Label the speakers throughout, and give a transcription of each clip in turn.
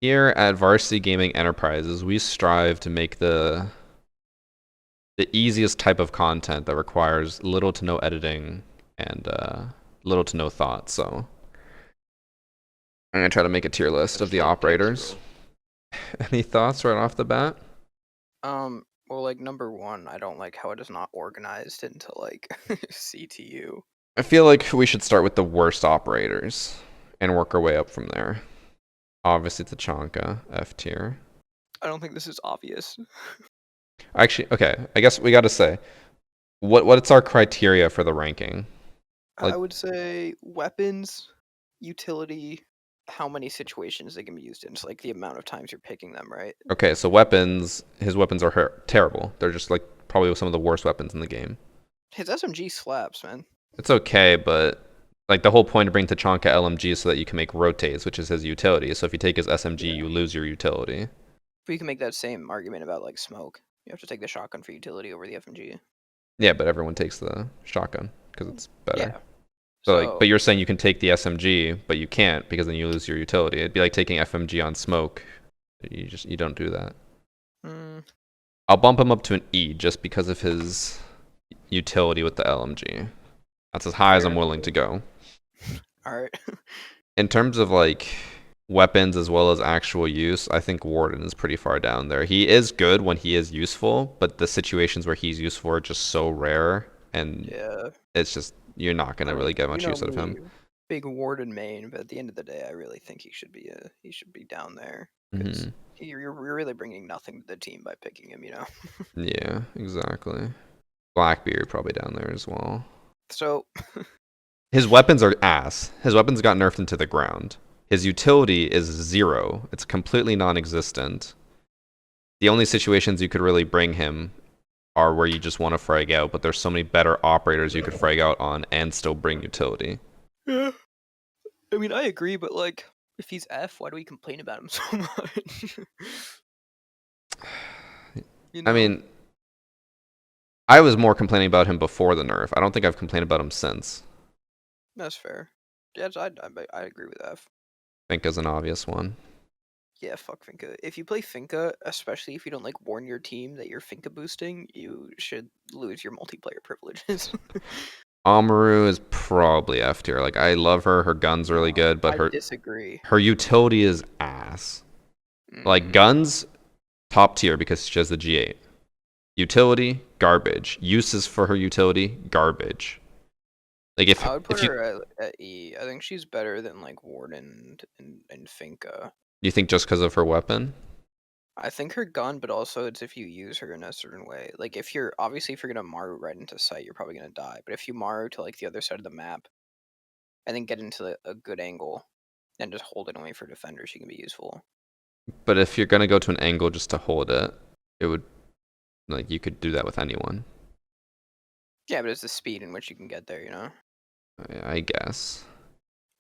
Speaker 1: Here at Varsity Gaming Enterprises, we strive to make the easiest type of content that requires little to no editing and little to no thought. So I'm gonna try to make a tier list of the operators. Any thoughts right off the bat?
Speaker 2: Well, like number one, I don't like how it is not organized into like CTU.
Speaker 1: I feel like we should start with the worst operators and work our way up from there. Obviously, Tachanka, F tier.
Speaker 2: I don't think this is obvious.
Speaker 1: Actually, okay, I guess we got to say what's our criteria for the ranking? Like,
Speaker 2: I would say weapons, utility, how many situations they can be used in. It's like the amount of times you're picking them, right?
Speaker 1: okay, so weapons, his weapons are terrible. They're just like probably some of the worst weapons in the game.
Speaker 2: His SMG slaps, man.
Speaker 1: It's okay, but like the whole point of bringing Tachanka LMG is so that you can make rotates, which is his utility. So if you take his SMG,
Speaker 2: Yeah.
Speaker 1: you lose your utility.
Speaker 2: But you can make that same argument about like smoke. You have to take the shotgun for utility over the FMG.
Speaker 1: Yeah, but everyone takes the shotgun because it's better.
Speaker 2: Yeah.
Speaker 1: So like,
Speaker 2: So
Speaker 1: but you're saying you can take the SMG, but you can't because then you lose your utility. It'd be like taking FMG on smoke. You don't do that.
Speaker 2: mm,
Speaker 1: I'll bump him up to an E just because of his utility with the LMG. That's as high as I'm
Speaker 2: fair.
Speaker 1: willing to go.
Speaker 2: All right.
Speaker 1: In terms of like weapons as well as actual use, I think Warden is pretty far down there. He is good when he is useful, but the situations where he's useful are just so rare, and
Speaker 2: Yeah.
Speaker 1: it's just you're not gonna really get much use out of him.
Speaker 2: Big Warden main, but at the end of the day, I really think he should be down there because
Speaker 1: Hmm.
Speaker 2: you're really bringing nothing to the team by picking him, you know.
Speaker 1: Yeah, exactly. Blackbeard probably down there as well.
Speaker 2: So
Speaker 1: His weapons are ass. His weapons got nerfed into the ground. His utility is 0. It's completely non-existent. The only situations you could really bring him are where you just want to frag out, but there's so many better operators you could frag out on and still bring utility.
Speaker 2: yeah, I mean, I agree, but like, if he's F, why do we complain about him so much? You
Speaker 1: I
Speaker 2: know,
Speaker 1: mean, I was more complaining about him before the nerf. I don't think I've complained about him since.
Speaker 2: that's fair. Yeah, I agree with F.
Speaker 1: Finka's an obvious one.
Speaker 2: Yeah, fuck Finka. If you play Finka, especially if you don't like warn your team that you're Finka boosting, you should lose your multiplayer privileges.
Speaker 1: Amaru is probably F tier. Like I love her. Her gun's really good, but
Speaker 2: I
Speaker 1: her
Speaker 2: disagree.
Speaker 1: her utility is ass. Like
Speaker 2: Mm,
Speaker 1: guns, top tier because she has the G8. Utility, garbage. Uses for her utility, garbage. Like
Speaker 2: I would put
Speaker 1: if you
Speaker 2: her at E. I think she's better than like Warden and Finka.
Speaker 1: you think just because of her weapon,
Speaker 2: I think her gun, but also it's if you use her in a certain way. Like if you're if you're gonna Maru right into sight, you're probably gonna die. But if you Maru to like the other side of the map and then get into a good angle and just hold it away for defenders, she can be useful.
Speaker 1: but if you're gonna go to an angle just to hold it, it would like you could do that with anyone.
Speaker 2: Yeah, but it's the speed in which you can get there, you know?
Speaker 1: I guess.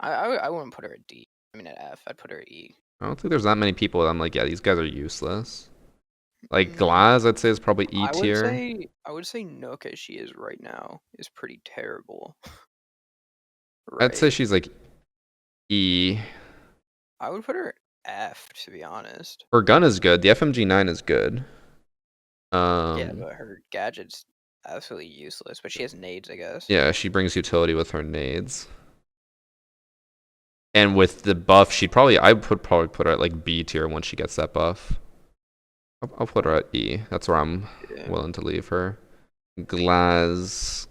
Speaker 2: I wouldn't put her at D. I mean at F. I'd put her at E.
Speaker 1: I don't think there's that many people that I'm like, yeah, these guys are useless. Like
Speaker 2: Mm,
Speaker 1: Glaz, I'd say is probably E tier.
Speaker 2: I would say Nook as she is right now is pretty terrible.
Speaker 1: I'd say
Speaker 2: Right.
Speaker 1: she's like E.
Speaker 2: I would put her F to be honest.
Speaker 1: Her gun is good. The FMG9 is good.
Speaker 2: Yeah, but her gadget's absolutely useless. But she has nades, I guess.
Speaker 1: Yeah, she brings utility with her nades. And with the buff, I would probably put her at like B tier once she gets that buff. I'll put her at E. That's where I'm
Speaker 2: Yeah.
Speaker 1: willing to leave her. Glaz,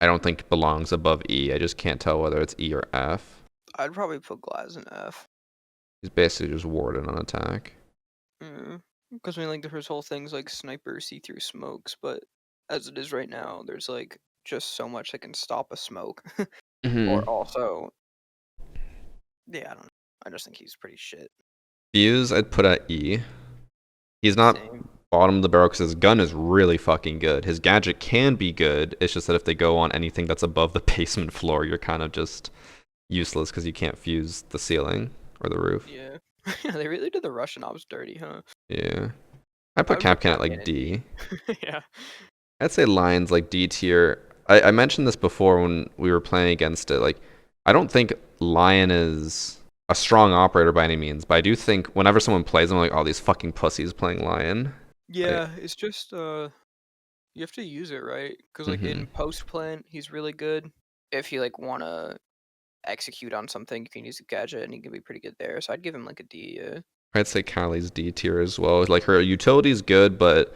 Speaker 1: I don't think belongs above E. I just can't tell whether it's E or F.
Speaker 2: I'd probably put Glass in F.
Speaker 1: He's basically just Warden on attack.
Speaker 2: Because I mean, like, there's whole things like sniper see-through smokes, but as it is right now, there's like just so much that can stop a smoke. Or
Speaker 1: Hmm.
Speaker 2: also, yeah, I don't know. I just think he's pretty shit.
Speaker 1: Fuse, I'd put at E. He's not
Speaker 2: Same.
Speaker 1: bottom of the barrel because his gun is really fucking good. His gadget can be good. It's just that if they go on anything that's above the basement floor, you're kind of just useless because you can't fuse the ceiling or the roof.
Speaker 2: Yeah. Yeah, they really did the Russian ops dirty, huh?
Speaker 1: Yeah. I
Speaker 2: I
Speaker 1: put
Speaker 2: would put
Speaker 1: Capcan at
Speaker 2: Capcan
Speaker 1: like
Speaker 2: in
Speaker 1: D.
Speaker 2: D. Yeah.
Speaker 1: I'd say Lions like D tier. I mentioned this before when we were playing against it. Like, I don't think Lion is a strong operator by any means, but I do think whenever someone plays, I'm like, oh, these fucking pussies playing Lion.
Speaker 2: Yeah, it's just you have to use it right, because like
Speaker 1: Mm-hmm.
Speaker 2: in post plant, he's really good. If you like wanna execute on something, you can use a gadget, and he can be pretty good there. So I'd give him like a D.
Speaker 1: I'd say Callie's D tier as well. Like her utility's good, but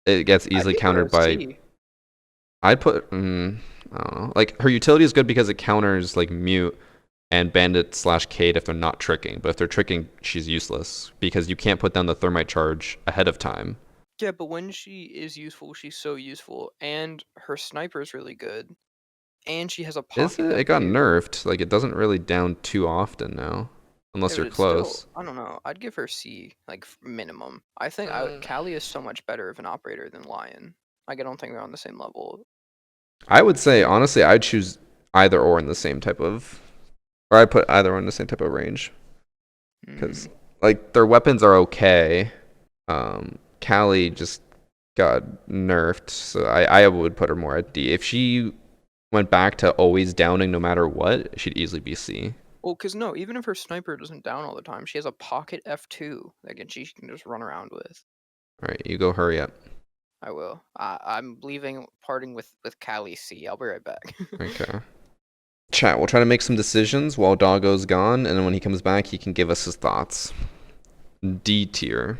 Speaker 1: it gets
Speaker 2: I'd
Speaker 1: easily
Speaker 2: give her
Speaker 1: countered
Speaker 2: a
Speaker 1: by.
Speaker 2: C.
Speaker 1: I'd put. I don't know. Like her utility is good because it counters like mute and bandit slash Cade if they're not tricking. But if they're tricking, she's useless because you can't put down the thermite charge ahead of time.
Speaker 2: Yeah, but when she is useful, she's so useful, and her sniper is really good, and she has a
Speaker 1: Is
Speaker 2: pocket
Speaker 1: it? It got
Speaker 2: F2.
Speaker 1: nerfed. Like it doesn't really down too often now,
Speaker 2: Yeah,
Speaker 1: unless
Speaker 2: but
Speaker 1: you're
Speaker 2: it's still,
Speaker 1: close.
Speaker 2: I don't know. I'd give her C, like minimum. I think
Speaker 1: Uh,
Speaker 2: Callie is so much better of an operator than Lion. Like I don't think they're on the same level.
Speaker 1: I would say honestly, I'd choose either or in the same type of, or I'd put either or in the same type of range because
Speaker 2: Mm.
Speaker 1: like their weapons are okay. Callie just got nerfed, so I would put her more at D. If she went back to always downing no matter what, she'd easily be C.
Speaker 2: Well, cause no, even if her sniper doesn't down all the time, she has a pocket F2 that she can just run around with.
Speaker 1: All right, you go. Hurry up.
Speaker 2: I will. I'm leaving, parting with Callie C. I'll be right back.
Speaker 1: Okay. Chat. We'll try to make some decisions while Doggo's gone, and then when he comes back, he can give us his thoughts. D tier.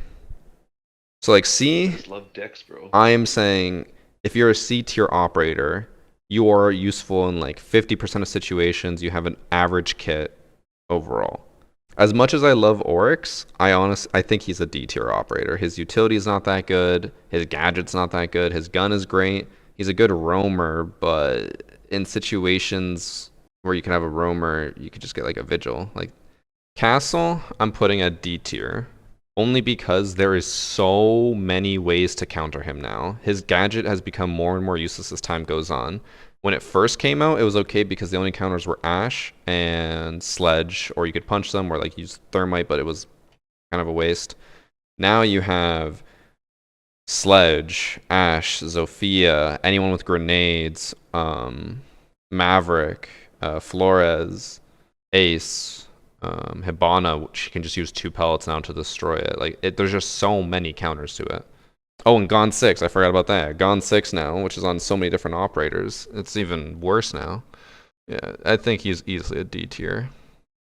Speaker 1: So like
Speaker 3: I
Speaker 1: C,
Speaker 3: just love decks, bro.
Speaker 1: I am saying if you're a C tier operator, you are useful in like 50% of situations. You have an average kit overall. As much as I love Oryx, I think he's a D tier operator. His utility is not that good. His gadget's not that good. His gun is great. He's a good roamer, but in situations where you can have a roamer, you could just get like a vigil. Like Castle, I'm putting at D tier. Only because there is so many ways to counter him now. His gadget has become more and more useless as time goes on. When it first came out, it was okay because the only counters were Ash and Sledge, or you could punch them or like use Thermite, but it was kind of a waste. Now you have Sledge, Ash, Zofia, anyone with grenades, Maverick, Flores, Ace, Hibana. She can just use 2 pellets now to destroy it. Like there's just so many counters to it. Oh, and Gone 6, I forgot about that. Gone 6 now, which is on so many different operators. It's even worse now. Yeah, I think he's easily a D tier.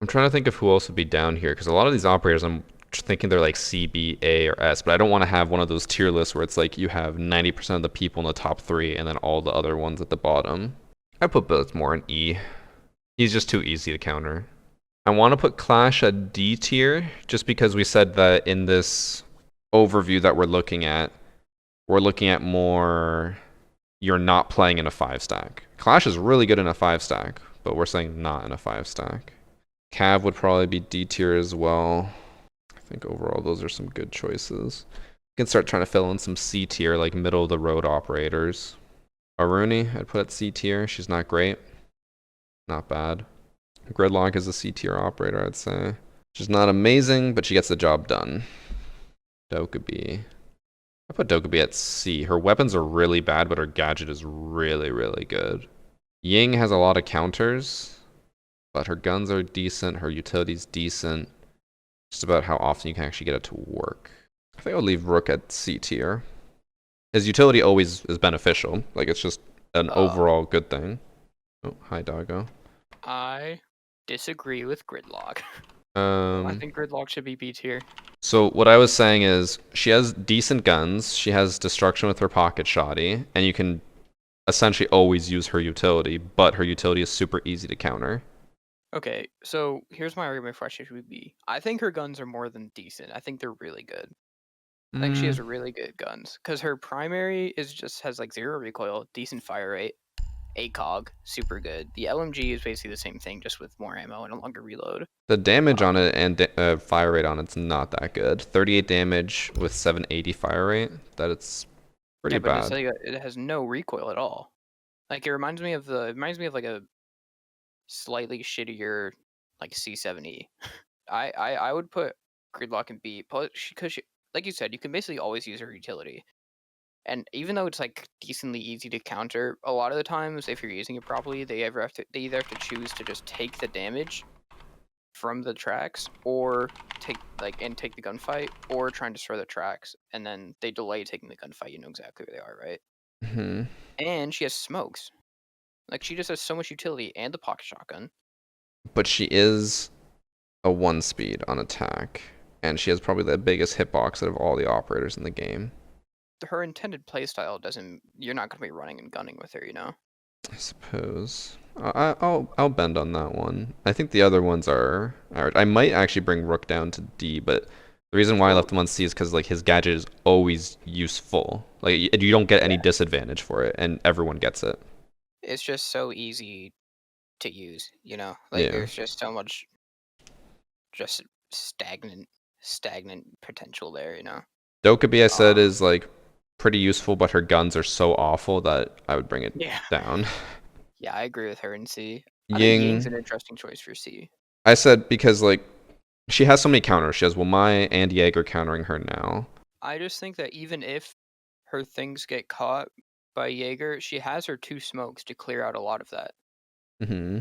Speaker 1: I'm trying to think of who else would be down here because a lot of these operators, I'm thinking they're like C, B, A, or S, but I don't want to have one of those tier lists where it's like you have 90% of the people in the top 3 and then all the other ones at the bottom. I put Blitzmore in E. He's just too easy to counter. I want to put Clash at D tier just because we said that in this overview that we're looking at more you're not playing in a 5 stack. Clash is really good in a 5 stack, but we're saying not in a 5 stack. Cav would probably be D tier as well. I think overall those are some good choices. You can start trying to fill in some C tier, like middle of the road operators. Aruni, I'd put at C tier. She's not great. Not bad. Gridlock is a C tier operator, I'd say. She's not amazing, but she gets the job done. Dokkaebi. I put Dokkaebi at C. Her weapons are really bad, but her gadget is really, really good. Ying has a lot of counters, but her guns are decent. Her utility's decent. Just about how often you can actually get it to work. I think I'll leave Rook at C tier. His utility always is beneficial. Like, it's just an overall good thing. Oh, hi, Doggo.
Speaker 2: I disagree with Gridlock. I
Speaker 1: Um,
Speaker 2: think Gridlock should be B tier.
Speaker 1: so what I was saying is she has decent guns. She has destruction with her pocket shoddy, and you can essentially always use her utility, but her utility is super easy to counter.
Speaker 2: Okay, so here's my argument for why she should be B. I think her guns are more than decent. I think they're really good. I think she has really good guns because her primary is just has like 0 recoil, decent fire rate, ACOG, super good. The LMG is basically the same thing, just with more ammo and a longer reload.
Speaker 1: The damage on it and fire rate on it's not that good. 38 damage with 780 fire rate. That it's pretty
Speaker 2: Yeah, but it's
Speaker 1: bad.
Speaker 2: like it has no recoil at all. Like it reminds me of like a slightly shittier like C7E. I would put Gridlock in B because like you said, you can basically always use her utility. And even though it's like decently easy to counter, a lot of the times if you're using it properly, they either have to choose to just take the damage from the tracks, or take the gunfight, or try and destroy the tracks, and then they delay taking the gunfight. You know exactly where they are, right?
Speaker 1: Hmm.
Speaker 2: And she has smokes. Like, she just has so much utility and the pocket shotgun.
Speaker 1: But she is a 1-speed on attack, and she has probably the biggest hitbox out of all the operators in the game.
Speaker 2: Her intended playstyle doesn't. You're not going to be running and gunning with her, you know.
Speaker 1: I suppose. I'll bend on that one. I think the other ones are. I might actually bring Rook down to D, but the reason why I left him on C is because like his gadget is always useful. Like you don't get any disadvantage for it, and everyone gets it.
Speaker 2: It's just so easy to use, you know. Like
Speaker 1: Yeah.
Speaker 2: there's just so much, just stagnant potential there, you know.
Speaker 1: Dokkaebi, I said, is like pretty useful, but her guns are so awful that I would bring it down.
Speaker 2: Yeah, I agree with her in C. I think Ying's an interesting choice for C.
Speaker 1: I said because like she has so many counters. She has Wamai and Jaeger countering her now.
Speaker 2: I just think that even if her things get caught by Jaeger, she has her 2 smokes to clear out a lot of that.
Speaker 1: Mm-hmm.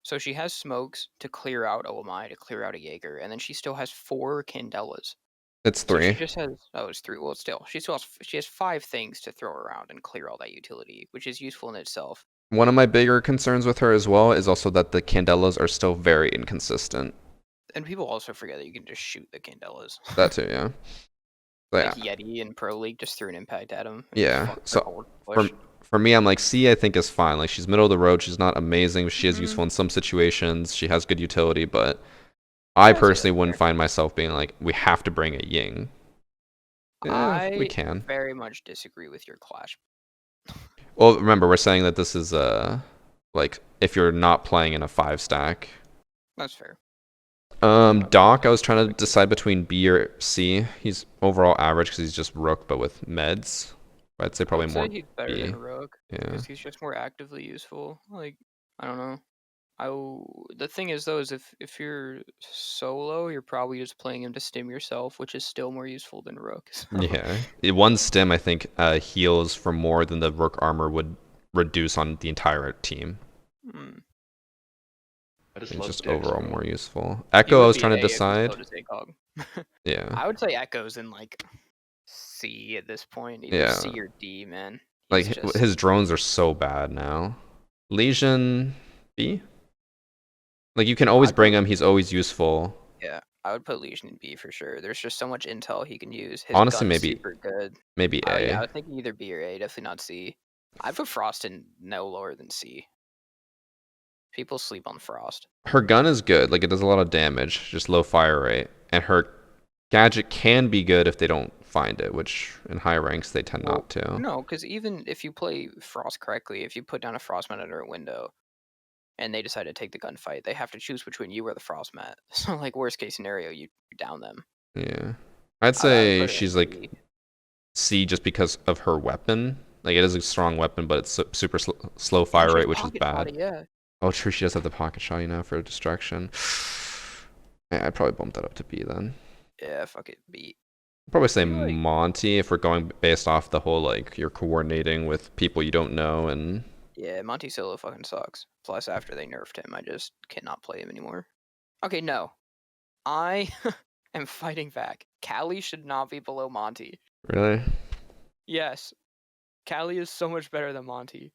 Speaker 2: So she has smokes to clear out a Wamai, to clear out a Jaeger, and then she still has 4 Candelas.
Speaker 1: It's
Speaker 2: So
Speaker 1: 3.
Speaker 2: she just has it's 3. Well, still, she has 5 things to throw around and clear all that utility, which is useful in itself.
Speaker 1: One of my bigger concerns with her as well is also that the Candelas are still very inconsistent.
Speaker 2: And people also forget that you can just shoot the Candelas.
Speaker 1: That too, yeah.
Speaker 2: Like Yeti in Pro League, just threw an impact at him.
Speaker 1: Yeah. So for me, I'm like C. I think is fine. Like she's middle of the road. She's not amazing. She is useful in some situations. She has good utility, but I personally wouldn't find myself being like, we have to bring a Ying. Yeah, we can.
Speaker 2: Very much disagree with your clash.
Speaker 1: Well, remember, we're saying that this is like if you're not playing in a 5 stack.
Speaker 2: That's fair.
Speaker 1: Doc, I was trying to decide between B or C. He's overall average because he's just Rook, but with meds. I'd say probably more
Speaker 2: he's better
Speaker 1: B.
Speaker 2: than Rook.
Speaker 1: Yeah.
Speaker 2: Because he's just more actively useful. Like, I don't know. The thing is though, is if you're solo, you're probably just playing him to stim yourself, which is still more useful than Rook. So.
Speaker 1: Yeah, one stim I think heals for more than the Rook armor would reduce on the entire team. It's just overall more useful. Echo, I was trying to decide. Yeah,
Speaker 2: I would say Echo's in like C at this point. Either C or D, man.
Speaker 1: Like his drones are so bad now. Lesion B. Like you can always bring him. He's always useful.
Speaker 2: Yeah, I would put Lesion in B for sure. There's just so much intel he can use. His
Speaker 1: Honestly,
Speaker 2: gun's
Speaker 1: maybe
Speaker 2: super good.
Speaker 1: Maybe A.
Speaker 2: I was thinking either B or A. Definitely not C. I put Frost in no lower than C. People sleep on Frost.
Speaker 1: Her gun is good. Like it does a lot of damage, just low fire rate, and her gadget can be good if they don't find it, which in high ranks they tend not to.
Speaker 2: No, because even if you play Frost correctly, if you put down a Frost mat under a window, and they decide to take the gunfight, they have to choose between you or the Frost mat. So, like, worst case scenario, you down them.
Speaker 1: Yeah. I'd say she's like C just because of her weapon. Like, it is a strong weapon, but it's super slow fire rate, which is bad.
Speaker 2: Yeah.
Speaker 1: Oh, true. She does have the pocket shot, you know, for a distraction. I'd probably bump that up to B then.
Speaker 2: Yeah, fuck it, B.
Speaker 1: I'd probably say Monty if we're going based off the whole, like, you're coordinating with people you don't know and...
Speaker 2: Yeah, Monty solo fucking sucks. Plus, after they nerfed him, I just cannot play him anymore. Okay, no. I am fighting back. Callie should not be below Monty.
Speaker 1: Really?
Speaker 2: Yes. Callie is so much better than Monty.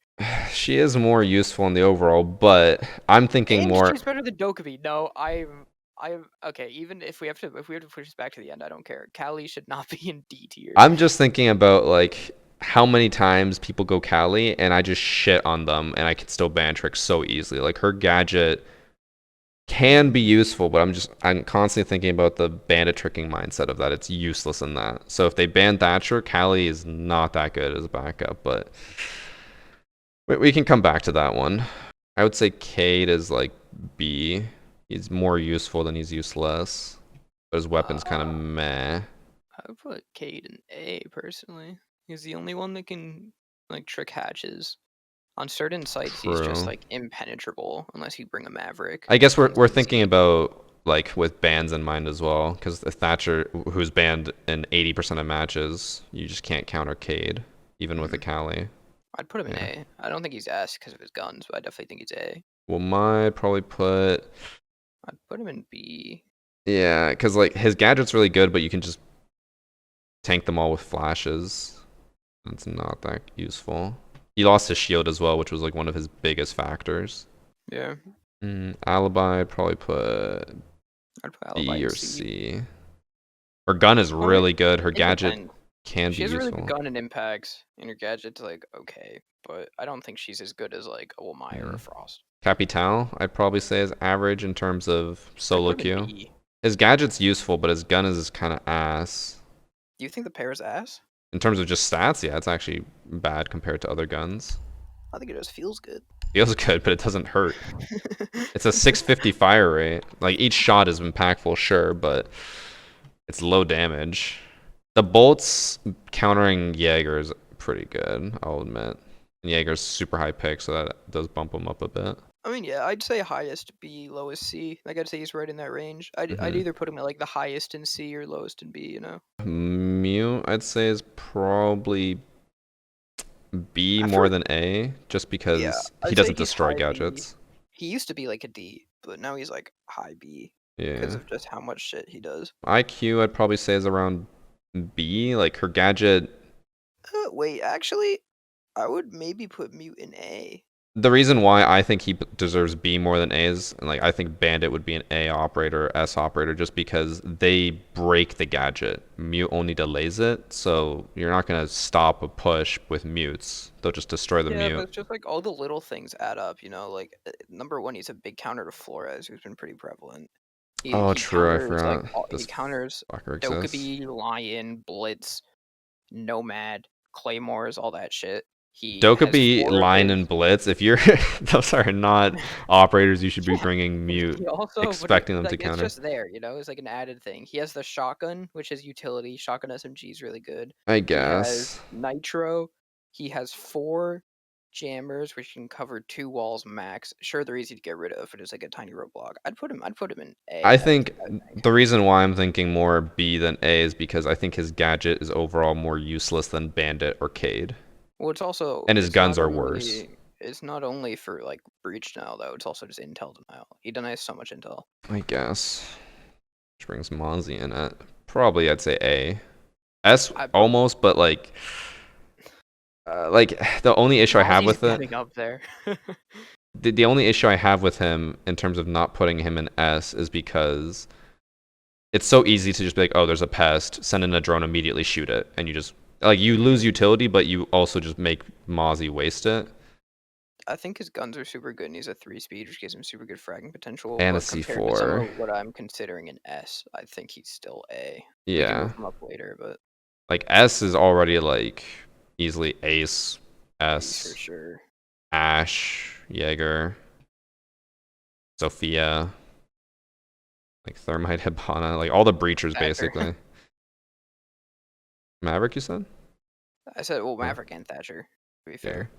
Speaker 1: She is more useful in the overall, but I'm thinking more...
Speaker 2: she's better than Dokkaebi. No, I'm okay. Even if we have to push this back to the end, I don't care. Callie should not be in D tier.
Speaker 1: I'm just thinking about like how many times people go Callie and I just shit on them and I can still ban trick so easily. Like her gadget can be useful, but I'm constantly thinking about the bandit tricking mindset of that. It's useless in that. So if they ban Thatcher, Callie is not that good as a backup, but we can come back to that one. I would say Cade is like B. He's more useful than he's useless. But his weapon's kind of meh.
Speaker 2: I would put Cade in A personally. He's the only one that can like trick hatches. On certain sites, he's just like impenetrable unless you bring a Maverick.
Speaker 1: I guess we're thinking about like with bans in mind as well, because the Thatcher, who's banned in 80% of matches, you just can't counter Cade, even with a Callie.
Speaker 2: I'd put him in A. I don't think he's S because of his guns, but I definitely think he's A.
Speaker 1: Well, my probably put
Speaker 2: I'd put him in B.
Speaker 1: Yeah, because like his gadget's really good, but you can just tank them all with flashes. That's not that useful. He lost his shield as well, which was like one of his biggest factors.
Speaker 2: Yeah.
Speaker 1: Alibi, I'd probably put
Speaker 2: I'd put Alibi
Speaker 1: B
Speaker 2: in
Speaker 1: or
Speaker 2: C.
Speaker 1: C. Her gun is
Speaker 2: I mean,
Speaker 1: really good. Her
Speaker 2: it
Speaker 1: gadget
Speaker 2: depends.
Speaker 1: can
Speaker 2: She
Speaker 1: be
Speaker 2: has a really good
Speaker 1: useful.
Speaker 2: gun and impacts, and her gadget's like okay, but I don't think she's as good as like a Wilmire or a Frost.
Speaker 1: Capital, I'd probably say is average in terms of
Speaker 2: I'd
Speaker 1: solo
Speaker 2: put him in
Speaker 1: queue.
Speaker 2: B.
Speaker 1: His gadget's useful, but his gun is kind of ass.
Speaker 2: Do you think the pair is ass?
Speaker 1: In terms of just stats, yeah, it's actually bad compared to other guns.
Speaker 2: I think it just feels good.
Speaker 1: Feels good, but it doesn't hurt. It's a 650 fire rate. Like each shot is impactful, sure, but it's low damage. The bolts countering Jaeger is pretty good, I'll admit. And Jaeger's super high pick, so that does bump him up a bit.
Speaker 2: I mean, yeah, I'd say highest B, lowest C. Like I'd say he's right in that range. I'd either put him at like the highest in C or lowest in B. You know.
Speaker 1: Mew, I'd say, is probably B more than A, just
Speaker 2: Yeah,
Speaker 1: because he
Speaker 2: I'd say
Speaker 1: doesn't
Speaker 2: he's
Speaker 1: destroy
Speaker 2: high B.
Speaker 1: gadgets.
Speaker 2: He used to be like a D, but now he's like high B because
Speaker 1: Yeah.
Speaker 2: of just how much shit he does.
Speaker 1: IQ, I'd probably say, is around B. Like her gadget.
Speaker 2: Wait, actually, I would maybe put Mute in A.
Speaker 1: The reason why I think he deserves B more than A is, and like I think Bandit would be an A operator, S operator, just because they break the gadget. Mute only delays it, so you're not gonna stop a push with mutes. They'll just destroy the
Speaker 2: Yeah, but
Speaker 1: mute.
Speaker 2: it's just like all the little things add up, you know. Like number one, he's a big counter to Flores, who's been pretty prevalent.
Speaker 1: Oh,
Speaker 2: He
Speaker 1: true. I
Speaker 2: counters like
Speaker 1: forgot
Speaker 2: he
Speaker 1: this
Speaker 2: counters
Speaker 1: fucker exists.
Speaker 2: Dokkaebi, Lion, Blitz, Nomad, Claymores, all that shit. He has
Speaker 1: Dokkaebi,
Speaker 2: four of
Speaker 1: Line,
Speaker 2: his.
Speaker 1: and Blitz. If you're, those are not operators you should be
Speaker 2: Yeah,
Speaker 1: bringing mute,
Speaker 2: he also, but
Speaker 1: expecting them to
Speaker 2: like it's
Speaker 1: counter.
Speaker 2: just there, you know. It's like an added thing. He has the shotgun, which is utility. Shotgun SMG is really good.
Speaker 1: I
Speaker 2: He has
Speaker 1: guess.
Speaker 2: nitro. He has 4 jammers, which can cover 2 walls max. Sure, they're easy to get rid of, but it's like a tiny roadblock. I'd put him. I'd put him in A.
Speaker 1: I
Speaker 2: I
Speaker 1: think
Speaker 2: think.
Speaker 1: the reason why I'm thinking more B than A is because I think his gadget is overall more useless than Bandit or Cade.
Speaker 2: Well, it's also
Speaker 1: And his guns are worse.
Speaker 2: It's not only for like breach denial though. It's also just intel denial. He denies so much intel.
Speaker 1: I guess. Which brings Mozzie in at probably I'd say A. S
Speaker 2: I put
Speaker 1: almost, but like the only issue I have
Speaker 2: Mozzie's
Speaker 1: with it,
Speaker 2: getting up there.
Speaker 1: the only issue I have with him in terms of not putting him in S is because it's so easy to just be like, oh, there's a pest, send in a drone, immediately shoot it, and you just like you lose utility, but you also just make Mozzie waste it.
Speaker 2: I think his guns are super good, and he's a 3-speed, which gives him super good fragging potential.
Speaker 1: And a
Speaker 2: But compared to some
Speaker 1: C4.
Speaker 2: of what I'm considering an S, I think he's still A. We can
Speaker 1: Yeah.
Speaker 2: move him up later, but
Speaker 1: Like S is already like easily Ace,
Speaker 2: Ace for
Speaker 1: S,
Speaker 2: sure.
Speaker 1: Ash, Jaeger, Sophia, like Thermite, Hibana, like all the breachers basically. Maverick, you said?
Speaker 2: I said, well,
Speaker 1: Oh,
Speaker 2: Maverick and Thatcher, to be
Speaker 1: yeah.
Speaker 2: fair.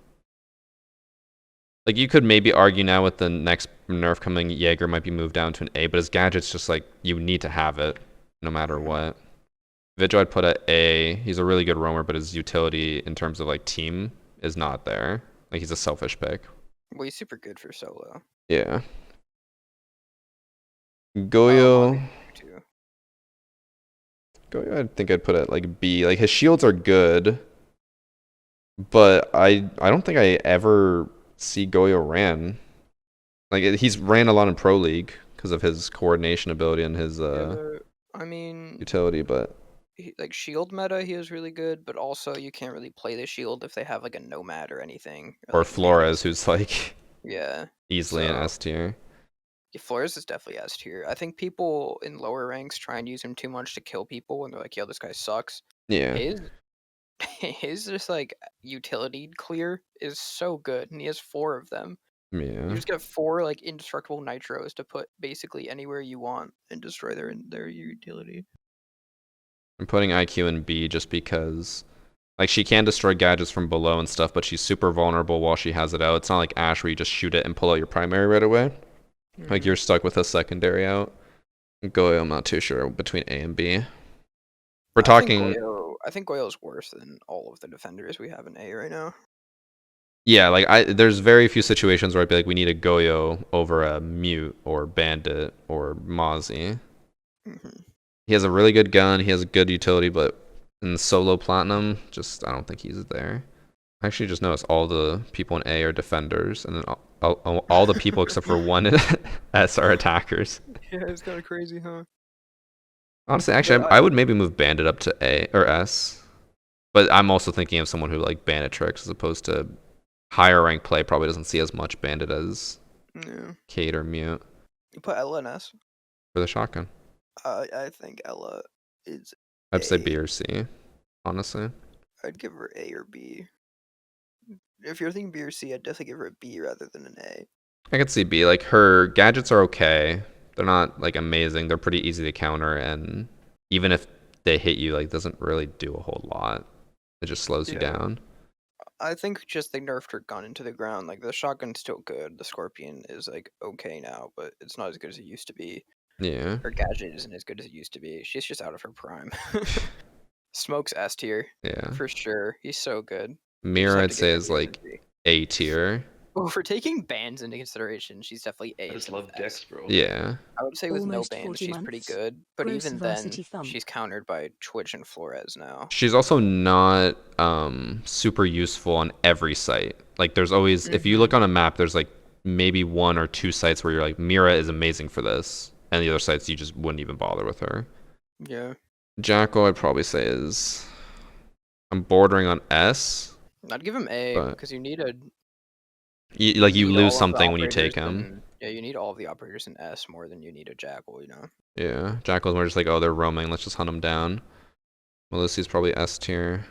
Speaker 1: Like you could maybe argue now with the next nerf coming, Jaeger might be moved down to an A, but his gadget's just like you need to have it no matter what. Vigil I'd put at A. He's a really good roamer, but his utility in terms of like team is not there. Like he's a selfish pick.
Speaker 2: Well, he's super good for solo.
Speaker 1: Yeah.
Speaker 2: Oh,
Speaker 1: Goyo.
Speaker 2: too.
Speaker 1: Goyo, I think I'd put it like B. Like his shields are good, but I don't think I ever see Goyo ran. Like he's ran a lot in Pro League because of his coordination ability and his
Speaker 2: I mean,
Speaker 1: utility, but
Speaker 2: like shield meta, he is really good, but also you can't really play the shield if they have like a nomad or anything.
Speaker 1: or
Speaker 2: like,
Speaker 1: Flores, who's like
Speaker 2: yeah,
Speaker 1: easily an
Speaker 2: so
Speaker 1: S tier.
Speaker 2: yeah, Flores is definitely S tier. I think people in lower ranks try and use him too much to kill people, and they're like, "Yo, this guy sucks."
Speaker 1: Yeah.
Speaker 2: His his just like utility clear is so good, and he has 4 of them. You
Speaker 1: Yeah.
Speaker 2: just get 4 like indestructible nitros to put basically anywhere you want and destroy their utility.
Speaker 1: I'm putting IQ in B just because like she can destroy gadgets from below and stuff, but she's super vulnerable while she has it out. It's not like Ash where you just shoot it and pull out your primary right away. Like you're stuck with a secondary out. Goyo, I'm not too sure between A and B. We're talking.
Speaker 2: I think Goyo's worse than all of the defenders we have in A right now.
Speaker 1: Yeah, like there's very few situations where I'd be like, we need a Goyo over a Mute or Bandit or Mozzie. He has a really good gun. He has a good utility, but in solo platinum, just I don't think he's there. I actually just noticed all the people in A are defenders, and then all the people except for one in S are attackers.
Speaker 2: Yeah, it's kind of crazy, huh?
Speaker 1: Honestly, actually,
Speaker 2: But
Speaker 1: I would maybe move Bandit up to A or S. But I'm also thinking of someone who like Bandit tricks as opposed to higher rank play probably doesn't see as much Bandit as
Speaker 2: yeah,
Speaker 1: Kate or Mute
Speaker 2: you put Ella in S.
Speaker 1: for the shotgun.
Speaker 2: I think Ella is
Speaker 1: I'd say B
Speaker 2: A.
Speaker 1: or C, honestly.
Speaker 2: I'd give her A or B. If you're thinking B or C, I'd definitely give her a B rather than an A.
Speaker 1: I could see B. Like her gadgets are okay. They're not like amazing. They're pretty easy to counter, and even if they hit you, like doesn't really do a whole lot. It just slows you down.
Speaker 2: I think just they nerfed her gun into the ground. Like the shotgun's still good. The Scorpion is like okay now, but it's not as good as it used to be.
Speaker 1: Yeah.
Speaker 2: Her gadget isn't as good as it used to be. She's just out of her prime. Smoke's S tier.
Speaker 1: Yeah.
Speaker 2: For sure. He's so good. You just
Speaker 1: Mira,
Speaker 2: have
Speaker 1: I'd
Speaker 2: to give
Speaker 1: say,
Speaker 2: her
Speaker 1: is
Speaker 2: the
Speaker 1: like
Speaker 2: energy.
Speaker 1: A tier.
Speaker 2: Well, for taking bans into consideration, she's definitely A.
Speaker 3: I just
Speaker 2: instead of
Speaker 3: love
Speaker 2: S.
Speaker 3: Dex, bro.
Speaker 1: Yeah.
Speaker 2: I would say with no
Speaker 4: Almost
Speaker 2: bans,
Speaker 4: 40
Speaker 2: she's pretty
Speaker 4: months.
Speaker 2: good. But
Speaker 4: Gross
Speaker 2: even then,
Speaker 4: varsity thump.
Speaker 2: she's countered by Twitch and Flores now.
Speaker 1: She's also not super useful on every site. Like there's always if you look on a map, there's like maybe one or two sites where you're like, Mira is amazing for this, and the other sites you just wouldn't even bother with her.
Speaker 2: Yeah.
Speaker 1: Jackal, I'd probably say is I'm bordering on S.
Speaker 2: I'd give him A
Speaker 1: But
Speaker 2: because you need a
Speaker 1: you
Speaker 2: need
Speaker 1: lose
Speaker 2: all of the
Speaker 1: something when you take
Speaker 2: operators
Speaker 1: him.
Speaker 2: yeah, you need all of the operators in S more than you need a Jackal, you know?
Speaker 1: Yeah, Jackal's more just like, oh, they're roaming. Let's just hunt them down. Melissa's probably S tier.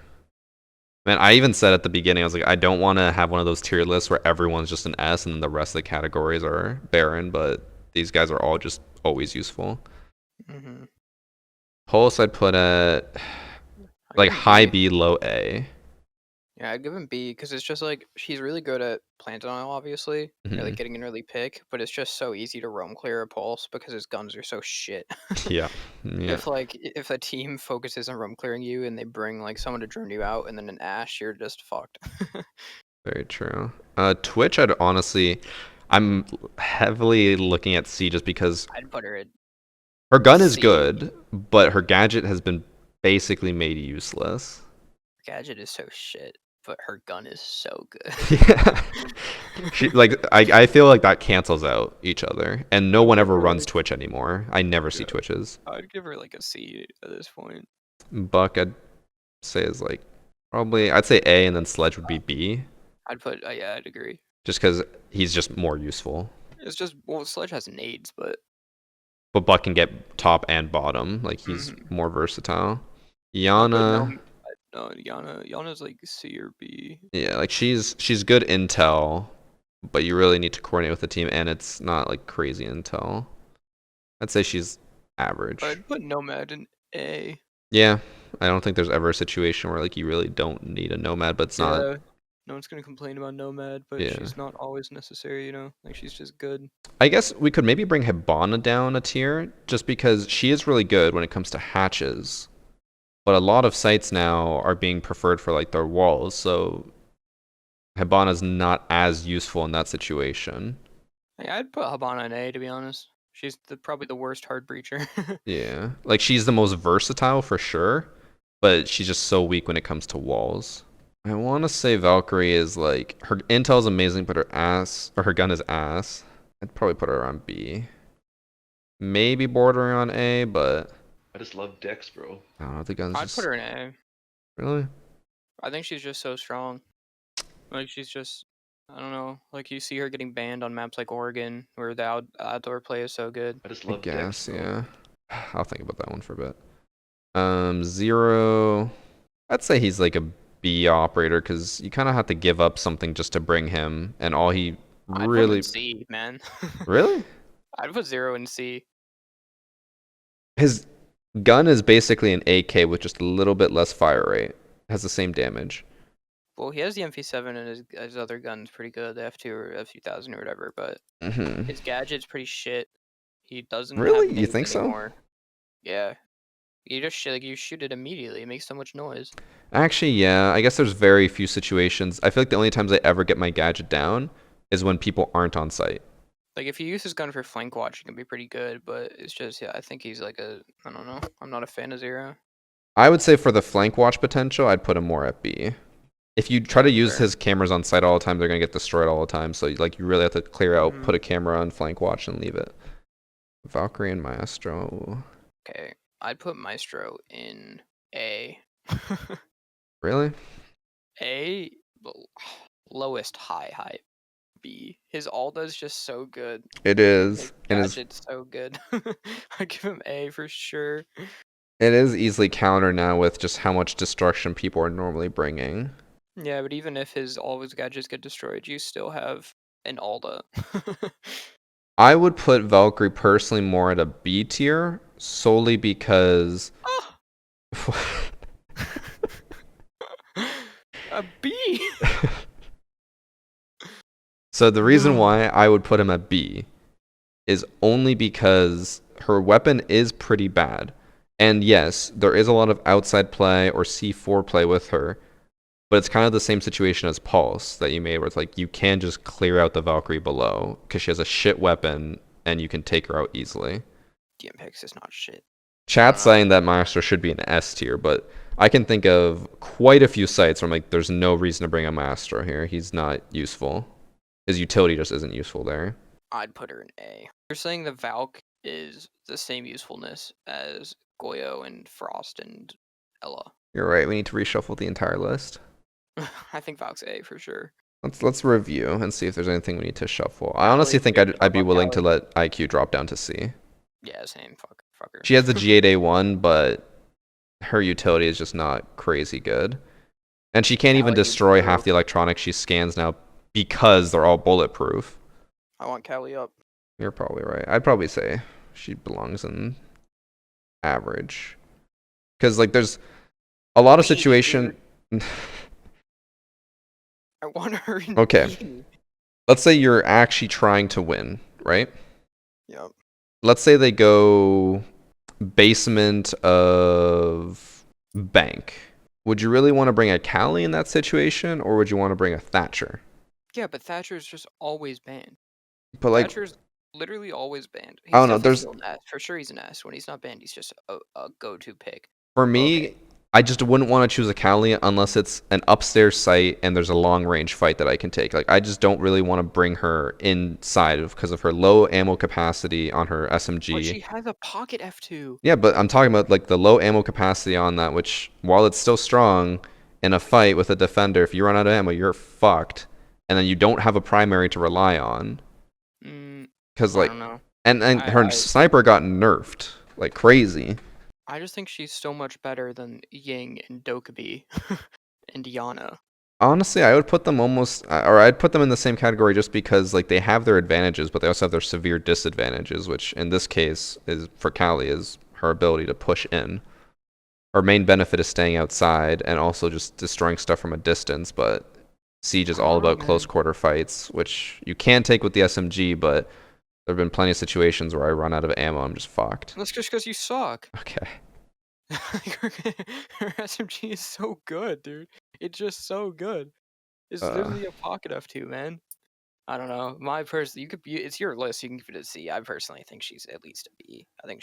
Speaker 1: Man, I even said at the beginning, I was like, I don't want to have one of those tier lists where everyone's just an S and then the rest of the categories are barren, but these guys are all just always useful. Pulse, I'd put at like high B, low A.
Speaker 2: Yeah, I'd give him B because it's just like she's really good at plant denial, obviously, or like getting an early pick, but it's just so easy to roam clear a pulse because his guns are so shit.
Speaker 1: Yeah. Yeah.
Speaker 2: If a team focuses on roam clearing you and they bring like someone to drone you out and then an Ash, you're just fucked.
Speaker 1: Very true. Twitch, I'm heavily looking at C just because
Speaker 2: I'd put her at
Speaker 1: her gun is
Speaker 2: C.
Speaker 1: good, but her gadget has been basically made useless.
Speaker 2: Gadget is so shit, but her gun is so good.
Speaker 1: Yeah. I feel like that cancels out each other, and no one ever runs Twitch anymore. I never see Twitches.
Speaker 2: I'd give her like a C at this point.
Speaker 1: Buck, I'd say is like probably I'd say A, and then Sledge would be B,
Speaker 2: I'd put yeah, I'd agree.
Speaker 1: just because he's just more useful.
Speaker 2: It's just well, Sledge has nades, but
Speaker 1: Buck can get top and bottom. Like he's more versatile. Yana.
Speaker 2: No, Yana's like C or B.
Speaker 1: Yeah, like she's good intel, but you really need to coordinate with the team, and it's not like crazy intel. I'd say she's average.
Speaker 2: I'd put Nomad in A.
Speaker 1: Yeah, I don't think there's ever a situation where like you really don't need a Nomad, but it's not.
Speaker 2: No one's gonna complain about Nomad, but she's not always necessary, you know? Like she's just good.
Speaker 1: I guess we could maybe bring Hibana down a tier, just because she is really good when it comes to hatches. But a lot of sites now are being preferred for like their walls, so Hibana's not as useful in that situation.
Speaker 2: Yeah, I'd put Hibana in A, to be honest. She's probably the worst hard breacher.
Speaker 1: Yeah, like she's the most versatile for sure, but she's just so weak when it comes to walls. I want to say Valkyrie is like her intel is amazing, but her gun is ass. I'd probably put her on B. Maybe bordering on A, but
Speaker 3: I just love Dex, bro.
Speaker 1: I don't know. The gun's
Speaker 2: I'd
Speaker 1: just
Speaker 2: put her in A.
Speaker 1: really.
Speaker 2: I think she's just so strong. Like she's just, I don't know. Like you see her getting banned on maps like Oregon, where the outdoor play is so good.
Speaker 3: I just
Speaker 1: I
Speaker 3: love
Speaker 1: guess,
Speaker 3: Dex, bro.
Speaker 1: yeah. I'll think about that one for a bit. Zero. I'd say he's like a B operator because you kind of have to give up something just to bring him, and all he
Speaker 2: I'd put him
Speaker 1: really.
Speaker 2: in C, man.
Speaker 1: Really?
Speaker 2: I'd put 0 in C.
Speaker 1: His gun is basically an AK with just a little bit less fire rate. It has the same damage.
Speaker 2: Well, he has the MP7 and his other gun's pretty good, the F2 or F2000 or whatever, but his gadget's pretty shit. He doesn't
Speaker 1: Really?
Speaker 2: have
Speaker 1: You
Speaker 2: nades
Speaker 1: think so?
Speaker 2: anymore. Yeah. You just you shoot it immediately. It makes so much noise.
Speaker 1: Actually, yeah, I guess there's very few situations. I feel like the only times I ever get my gadget down is when people aren't on site.
Speaker 2: Like if you use his gun for flank watch, it can be pretty good. But it's just I think he's like I don't know. I'm not a fan of Zero.
Speaker 1: I would say for the flank watch potential, I'd put him more at B. If you try to use
Speaker 2: Fair.
Speaker 1: his cameras on site all the time, they're gonna get destroyed all the time. So like you really have to clear out,
Speaker 2: Mhm.
Speaker 1: put a camera on flank watch, and leave it. Valkyrie and Maestro.
Speaker 2: Okay, I'd put Maestro in A.
Speaker 1: Really?
Speaker 2: A, lowest high B. His Alda is just so good.
Speaker 1: It
Speaker 2: His
Speaker 1: is, and
Speaker 2: gadget's so good. I give him A for sure.
Speaker 1: it is easily countered now with just how much destruction people are normally bringing.
Speaker 2: Yeah, but even if all of his gadgets get destroyed, you still have an Alda.
Speaker 1: I would put Valkyrie personally more at a B tier, solely because
Speaker 2: A B.
Speaker 1: so the reason
Speaker 2: No.
Speaker 1: why I would put him at B is only because her weapon is pretty bad. And yes, there is a lot of outside play or C4 play with her, but it's kind of the same situation as Pulse that you made, where it's like you can just clear out the Valkyrie below because she has a shit weapon and you can take her out easily.
Speaker 2: DMPix is not shit.
Speaker 1: Chat's saying that Maestro should be an S tier, but I can think of quite a few sites where I'm like, there's no reason to bring a Maestro here. He's not useful. His utility just isn't useful there.
Speaker 2: I'd put her in A. You're saying the Valk is the same usefulness as Goyo and Frost and Ella.
Speaker 1: You're right. We need to reshuffle the entire list.
Speaker 2: I think Valk's A for sure.
Speaker 1: Let's review and see if there's anything we need to shuffle. I honestly think I'd be willing to let IQ drop down to C.
Speaker 2: Yeah, same. Fuck her.
Speaker 1: She has the G8A1, but her utility is just not crazy good. And she can't even
Speaker 2: Callie
Speaker 1: destroy
Speaker 2: too.
Speaker 1: half the electronics she scans now because they're all bulletproof.
Speaker 2: I want Callie up.
Speaker 1: You're probably right. I'd probably say she belongs in average. Because, like, there's a lot of
Speaker 2: B,
Speaker 1: situation...
Speaker 2: I want her in
Speaker 1: Okay.
Speaker 2: B.
Speaker 1: Let's say you're actually trying to win, right?
Speaker 2: Yep.
Speaker 1: Let's say they go basement of bank. Would you really want to bring a Callie in that situation, or would you want to bring a Thatcher?
Speaker 2: Yeah, but Thatcher's just always banned.
Speaker 1: But like,
Speaker 2: Thatcher's literally always banned. He's
Speaker 1: I don't know,
Speaker 2: definitely
Speaker 1: there's-
Speaker 2: still an S. For sure he's an S. When he's not banned, he's just a go-to pick.
Speaker 1: for me,
Speaker 2: Okay.
Speaker 1: I just wouldn't want to choose a Callie unless it's an upstairs site and there's a long range fight that I can take. Like, I just don't really want to bring her inside because of her low ammo capacity on her SMG.
Speaker 2: But she has a pocket F2.
Speaker 1: Yeah, but I'm talking about like the low ammo capacity on that, which while it's still strong in a fight with a defender, if you run out of ammo, you're fucked, and then you don't have a primary to rely on. Because
Speaker 2: I
Speaker 1: like,
Speaker 2: don't know.
Speaker 1: and her sniper got nerfed like crazy.
Speaker 2: I just think she's so much better than Ying and Dokubi and Yana.
Speaker 1: Honestly, I would put them almost, or I'd put them in the same category just because like they have their advantages, but they also have their severe disadvantages, which in this case is for Callie is her ability to push in. Her main benefit is staying outside and also just destroying stuff from a distance, but Siege is all about close quarter fights, which you can take with the SMG, but there have been plenty of situations where I run out of ammo, I'm just fucked.
Speaker 2: That's just because you suck.
Speaker 1: Okay.
Speaker 2: Her SMG is so good, dude. It's just so good. It's literally a pocket F2, man. I don't know. It's your list. You can give it a C. I personally think she's at least a B. I think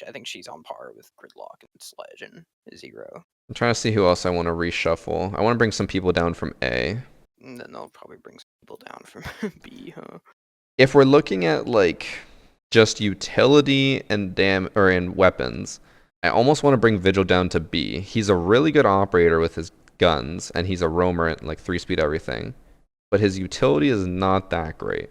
Speaker 2: I think she's on par with Gridlock and Sledge and Zero.
Speaker 1: I'm trying to see who else I want to reshuffle. I want to bring some people down from A.
Speaker 2: And then they'll probably bring some people down from B, huh?
Speaker 1: If we're looking at like just utility and in weapons, I almost want to bring Vigil down to B. He's a really good operator with his guns, and he's a roamer at like 3-speed everything. But his utility is not that great.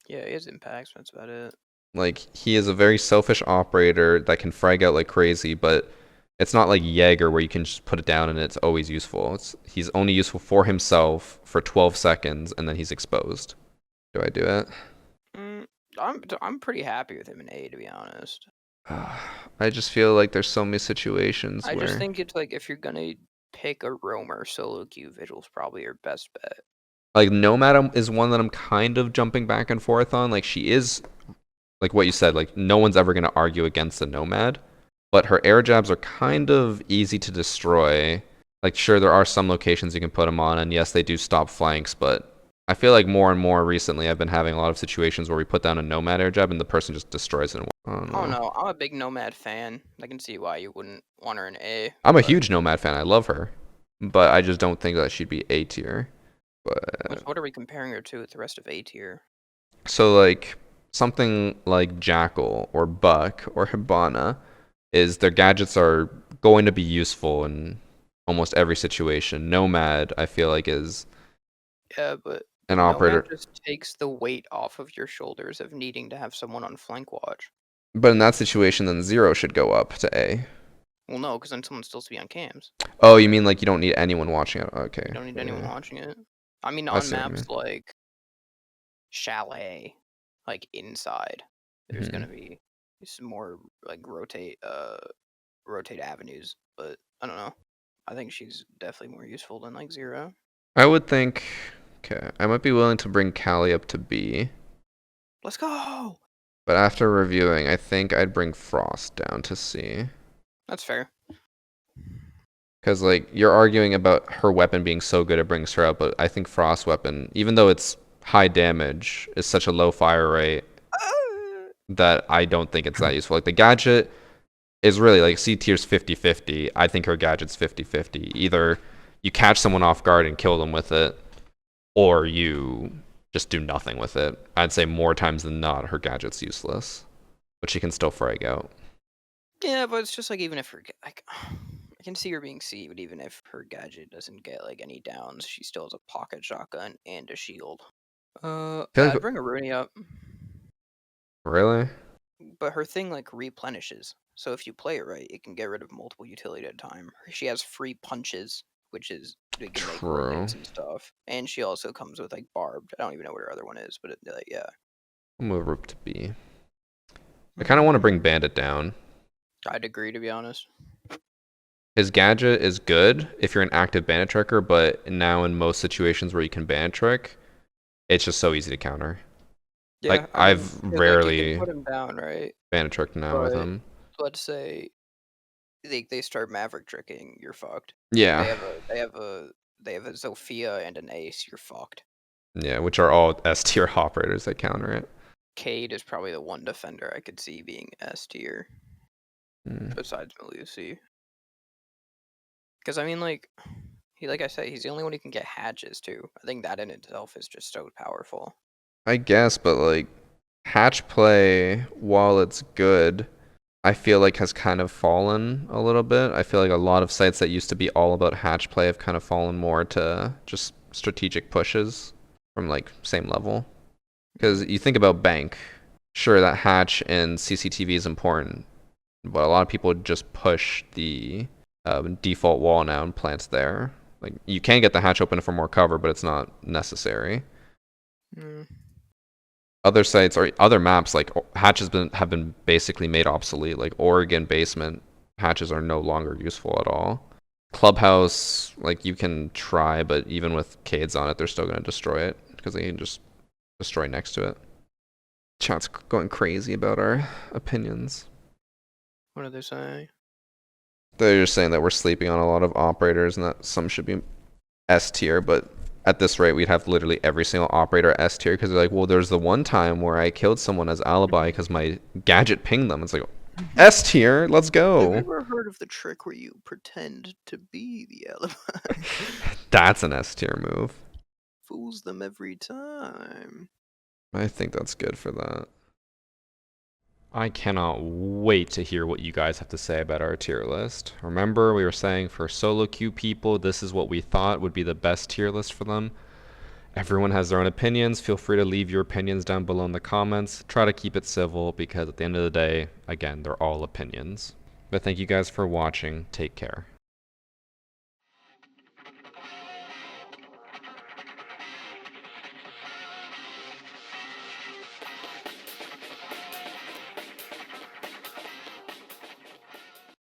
Speaker 2: Yeah, he has impacts, that's about it.
Speaker 1: Like, he is a very selfish operator that can frag out like crazy, but it's not like Jaeger where you can just put it down and it's always useful. He's only useful for himself for 12 seconds, and then he's exposed. Do I do it?
Speaker 2: I'm pretty happy with him in A, to be honest.
Speaker 1: I just feel like there's so many situations
Speaker 2: I
Speaker 1: where...
Speaker 2: just think it's like if you're gonna pick a roamer, solo queue, Vigil's probably your best bet.
Speaker 1: Like, Nomad is one that I'm kind of jumping back and forth on. Like, she is, like what you said, like, no one's ever going to argue against the Nomad. but her air jabs are kind of easy to destroy. Like, sure, there are some locations you can put them on, and yes, they do stop flanks, but I feel like more and more recently I've been having a lot of situations where we put down a Nomad air jab and the person just destroys it. I don't know.
Speaker 2: Oh no, I'm a big Nomad fan. I can see why you wouldn't want her in A.
Speaker 1: I'm a
Speaker 2: but-
Speaker 1: huge Nomad fan. I love her, but I just don't think that she'd be A tier. But
Speaker 2: What are we comparing her to with the rest of A tier?
Speaker 1: so like something like Jackal or Buck or Hibana is their gadgets are going to be useful in almost every situation. Nomad, I feel like, is
Speaker 2: Yeah, but
Speaker 1: an
Speaker 2: Nomad
Speaker 1: operator.
Speaker 2: just takes the weight off of your shoulders of needing to have someone on flank watch.
Speaker 1: But in that situation, then Zero should go up to A.
Speaker 2: Well, no, because then someone's still to be on cams.
Speaker 1: Oh, you mean like you don't need anyone watching it? Okay.
Speaker 2: You don't need anyone
Speaker 1: yeah.
Speaker 2: watching it. I mean,
Speaker 1: I
Speaker 2: on
Speaker 1: see what you
Speaker 2: maps like Chalet, like inside, there's
Speaker 1: Mhm.
Speaker 2: gonna be some more like rotate avenues, but I don't know. I think she's definitely more useful than like Zero.
Speaker 1: I would think. Okay, I might be willing to bring Callie up to B,
Speaker 2: Let's go.
Speaker 1: but after reviewing, I think I'd bring Frost down to C.
Speaker 2: That's fair.
Speaker 1: Because, like, you're arguing about her weapon being so good it brings her up, but I think Frost weapon, even though it's high damage, is such a low fire rate that I don't think it's that useful. Like, the gadget is really, like, C tier's 50-50. I think her gadget's 50-50. Either you catch someone off guard and kill them with it, or you just do nothing with it. I'd say more times than not, her gadget's useless. But she can still frag out.
Speaker 2: Yeah, but it's just like even if her like, I can see her being C, but even if her gadget doesn't get like any downs, she still has a pocket shotgun and a shield.
Speaker 1: feel
Speaker 2: I'd
Speaker 1: like-
Speaker 2: bring a Rooney up,
Speaker 1: Really?
Speaker 2: but her thing like replenishes. So if you play it right, it can get rid of multiple utility at a time. She has free punches, which is they can make
Speaker 1: True.
Speaker 2: rotates and stuff. And she also comes with like barbed. I don't even know what her other one is, but yeah.
Speaker 1: I'll move her up to B. I kind of want to bring Bandit down.
Speaker 2: I'd agree, to be honest.
Speaker 1: His gadget is good if you're an active bandit tricker, but now in most situations where you can bandit trick, it's just so easy to counter.
Speaker 2: Yeah,
Speaker 1: Like,
Speaker 2: I mean,
Speaker 1: I've
Speaker 2: 'cause, like, you
Speaker 1: rarely
Speaker 2: can put him down, right?
Speaker 1: bandit tricked now with
Speaker 2: But-
Speaker 1: him.
Speaker 2: Let's say they start Maverick tricking, you're fucked.
Speaker 1: Yeah,
Speaker 2: They have a Zofia and an Ace, you're fucked.
Speaker 1: yeah, which are all S tier operators that counter it.
Speaker 2: Cade is probably the one defender I could see being S tier
Speaker 1: Mm.
Speaker 2: besides Malusi. Because I mean, like I said, he's the only one who can get hatches too. I think that in itself is just so powerful.
Speaker 1: I guess, but like hatch play, while it's good, I feel like has kind of fallen a little bit. I feel like a lot of sites that used to be all about hatch play have kind of fallen more to just strategic pushes from like same level. Because you think about bank, sure that hatch and CCTV is important, but a lot of people just push the default wall now and plant there. Like you can get the hatch open for more cover, but it's not necessary.
Speaker 2: Mm.
Speaker 1: Other sites or other maps like hatches have been basically made obsolete. Like Oregon basement hatches are no longer useful at all. Clubhouse, like you can try, but even with Cades on it, they're still going to destroy it because they can just destroy next to it. Chat's going crazy about our opinions.
Speaker 2: What are they saying?
Speaker 1: They're just saying that we're sleeping on a lot of operators and that some should be S tier, but at this rate, we'd have literally every single operator S tier because they're like, well, there's the one time where I killed someone as alibi because my gadget pinged them. It's like, S tier, let's
Speaker 2: Have
Speaker 1: go.
Speaker 2: you ever heard of the trick where you pretend to be the alibi?
Speaker 1: That's an S tier move.
Speaker 2: Fools them every time.
Speaker 1: I think that's good for that. I cannot wait to hear what you guys have to say about our tier list. Remember, we were saying for solo queue people, this is what we thought would be the best tier list for them. Everyone has their own opinions. Feel free to leave your opinions down below in the comments. Try to keep it civil because at the end of the day, again, they're all opinions. But thank you guys for watching. Take care.